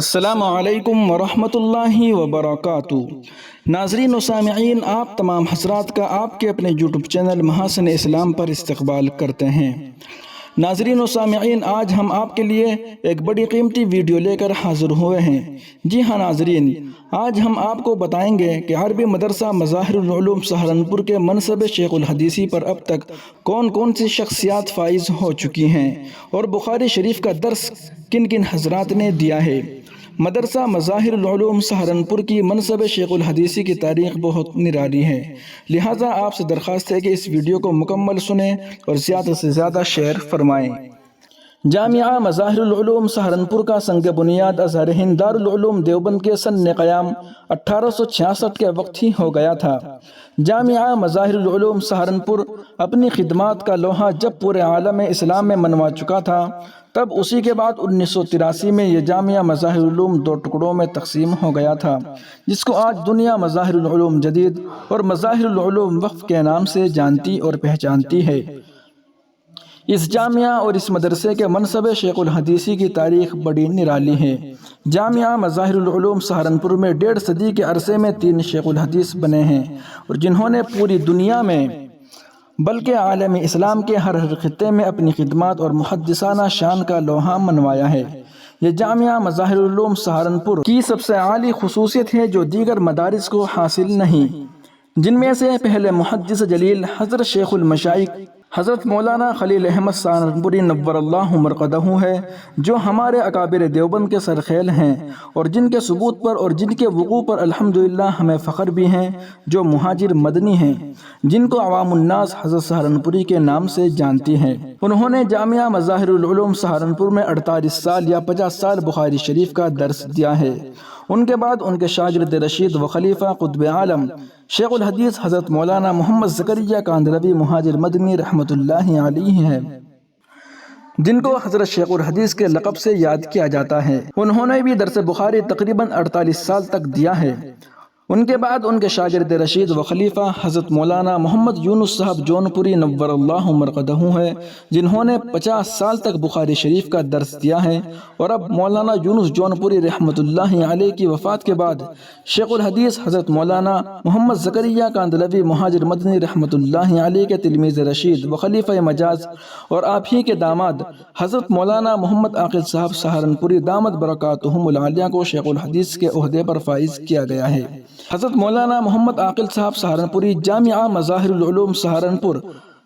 السلام علیکم ورحمۃ اللہ وبرکاتہ۔ ناظرین و سامعین، آپ تمام حضرات کا آپ کے اپنے یوٹیوب چینل محاسن اسلام پر استقبال کرتے ہیں۔ ناظرین و سامعین، آج ہم آپ کے لیے ایک بڑی قیمتی ویڈیو لے کر حاضر ہوئے ہیں۔ جی ہاں ناظرین، آج ہم آپ کو بتائیں گے کہ عربی مدرسہ مظاہر العلوم سہارنپور کے منصب شیخ الحدیثی پر اب تک کون کون سی شخصیات فائز ہو چکی ہیں اور بخاری شریف کا درس کن کن حضرات نے دیا ہے۔ مدرسہ مظاہر العلوم سہارنپور کی منصب شیخ الحدیثی کی تاریخ بہت نرالی ہے، لہٰذا آپ سے درخواست ہے کہ اس ویڈیو کو مکمل سنیں اور زیادہ سے زیادہ شیئر فرمائیں۔ جامعہ مظاہر العلوم سہارنپور کا سنگ بنیاد ازہر ہند دارالعلوم دیوبند کے سن قیام 1866 کے وقت ہی ہو گیا تھا۔ جامعہ مظاہر العلوم سہارنپور اپنی خدمات کا لوہا جب پورے عالم اسلام میں منوا چکا تھا، تب اسی کے بعد 1983 میں یہ جامعہ مظاہر العلوم دو ٹکڑوں میں تقسیم ہو گیا تھا، جس کو آج دنیا مظاہر العلوم جدید اور مظاہر العلوم وقف کے نام سے جانتی اور پہچانتی ہے۔ اس جامعہ اور اس مدرسے کے منصب شیخ الحدیثی کی تاریخ بڑی نرالی ہے۔ جامعہ مظاہر العلوم سہارنپور میں 1.5 صدی کے عرصے میں 3 شیخ الحدیث بنے ہیں، اور جنہوں نے پوری دنیا میں بلکہ عالم اسلام کے ہر خطے میں اپنی خدمات اور محدثانہ شان کا لوہا منوایا ہے۔ یہ جامعہ مظاہر العلوم سہارنپور کی سب سے عالی خصوصیت ہے جو دیگر مدارس کو حاصل نہیں، جن میں سے پہلے محدث جلیل حضرت شیخ المشائخ حضرت مولانا خلیل احمد سہارنپوری نور اللہ مرقدہ ہے، جو ہمارے اکابر دیوبند کے سرخیل ہیں اور جن کے ثبوت پر اور جن کے وقوع پر الحمدللہ ہمیں فخر بھی ہیں، جو مہاجر مدنی ہیں، جن کو عوام الناس حضرت سہارنپوری کے نام سے جانتی ہیں۔ انہوں نے جامعہ مظاہر العلوم سہارنپور میں 48 سال یا 50 سال بخاری شریف کا درس دیا ہے۔ ان کے بعد ان کے شاگرد رشید و خلیفہ قطب عالم شیخ الحدیث حضرت مولانا محمد زکریا کاندھلوی مہاجر مدنی رحمۃ اللہ علیہ ہیں، جن کو حضرت شیخ الحدیث کے لقب سے یاد کیا جاتا ہے۔ انہوں نے بھی درس بخاری تقریباً 48 سال تک دیا ہے۔ ان کے بعد ان کے شاگرد رشید و خلیفہ حضرت مولانا محمد یونس صاحب جونپوری نور اللہ مرقدہ ہیں، جنہوں نے 50 سال تک بخاری شریف کا درس دیا ہے، اور اب مولانا یونس جونپوری رحمۃ اللہ علیہ کی وفات کے بعد شیخ الحدیث حضرت مولانا محمد زکریا کاندھلوی مہاجر مدنی رحمۃ اللہ علیہ کے تلمیذ رشید و خلیفہ مجاز اور آپ ہی کے داماد حضرت مولانا محمد عاقل صاحب سہارنپوری دامت برکاتہم العالیہ کو شیخ الحدیث کے عہدے پر فائز کیا گیا ہے۔ حضرت مولانا محمد عاقل صاحب سہارنپوری جامعہ مظاہر العلوم سہارنپور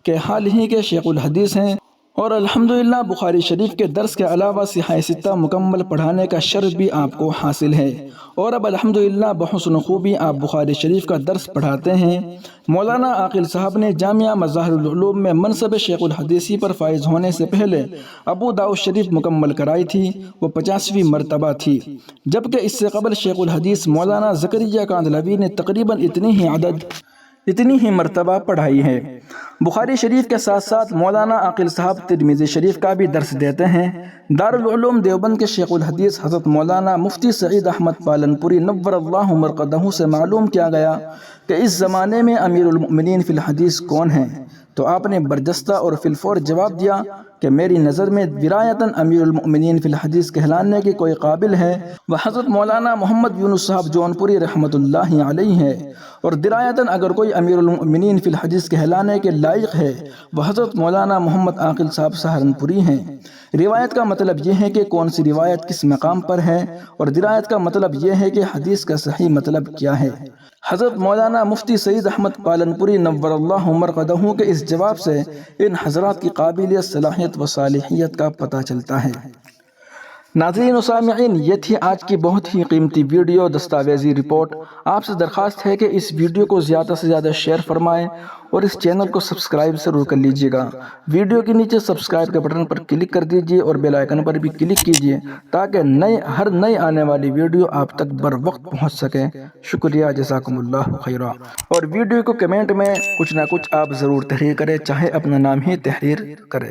کے حال ہی کے شیخ الحدیث ہیں، اور الحمدللہ بخاری شریف کے درس کے علاوہ صحیح ستہ مکمل پڑھانے کا شرف بھی آپ کو حاصل ہے، اور اب الحمدللہ بحسن خوبی آپ بخاری شریف کا درس پڑھاتے ہیں۔ مولانا عاقل صاحب نے جامعہ مظاہر العلوم میں منصب شیخ الحدیثی پر فائز ہونے سے پہلے ابو داؤد شریف مکمل کرائی تھی، وہ 50ویں مرتبہ تھی، جبکہ اس سے قبل شیخ الحدیث مولانا زکریا کاندھلوی نے تقریباً اتنی ہی مرتبہ پڑھائی ہے۔ بخاری شریف کے ساتھ ساتھ مولانا عاقل صاحب ترمذی شریف کا بھی درس دیتے ہیں۔ دارالعلوم دیوبند کے شیخ الحدیث حضرت مولانا مفتی سعید احمد پالنپوری نور اللہ مرقدہ سے معلوم کیا گیا کہ اس زمانے میں امیر المؤمنین فی الحدیث کون ہیں، تو آپ نے برجستہ اور فی الفور جواب دیا کہ میری نظر میں درایتاً امیر المؤمنین فی الحدیث کہلانے کے کوئی قابل ہے وہ حضرت مولانا محمد یونس صاحب جونپوری رحمۃ اللہ علیہ ہے، اور درایتاً اگر کوئی امیر المؤمنین فی الحدیث کہلانے کے لائق ہے وہ حضرت مولانا محمد عاقل صاحب سہارنپوری ہیں۔ روایت کا مطلب یہ ہے کہ کون سی روایت کس مقام پر ہے، اور درایت کا مطلب یہ ہے کہ حدیث کا صحیح مطلب کیا ہے۔ حضرت مولانا مفتی سعید احمد پالنپوری نور اللہ مرقدہ کے اس جواب سے ان حضرات کی قابلیت، صلاحیت و صالحیت کا پتہ چلتا ہے۔ ناظرین و سامعین، یہ تھی آج کی بہت ہی قیمتی ویڈیو دستاویزی رپورٹ۔ آپ سے درخواست ہے کہ اس ویڈیو کو زیادہ سے زیادہ شیئر فرمائیں اور اس چینل کو سبسکرائب ضرور کر لیجئے گا۔ ویڈیو کے نیچے سبسکرائب کے بٹن پر کلک کر دیجئے اور بیل آئیکن پر بھی کلک کیجئے تاکہ ہر نئی آنے والی ویڈیو آپ تک بر وقت پہنچ سکے۔ شکریہ، جزاکم اللہ خیرا۔ اور ویڈیو کو کمنٹ میں کچھ نہ کچھ آپ ضرور تحریر کریں، چاہے اپنا نام ہی تحریر کریں۔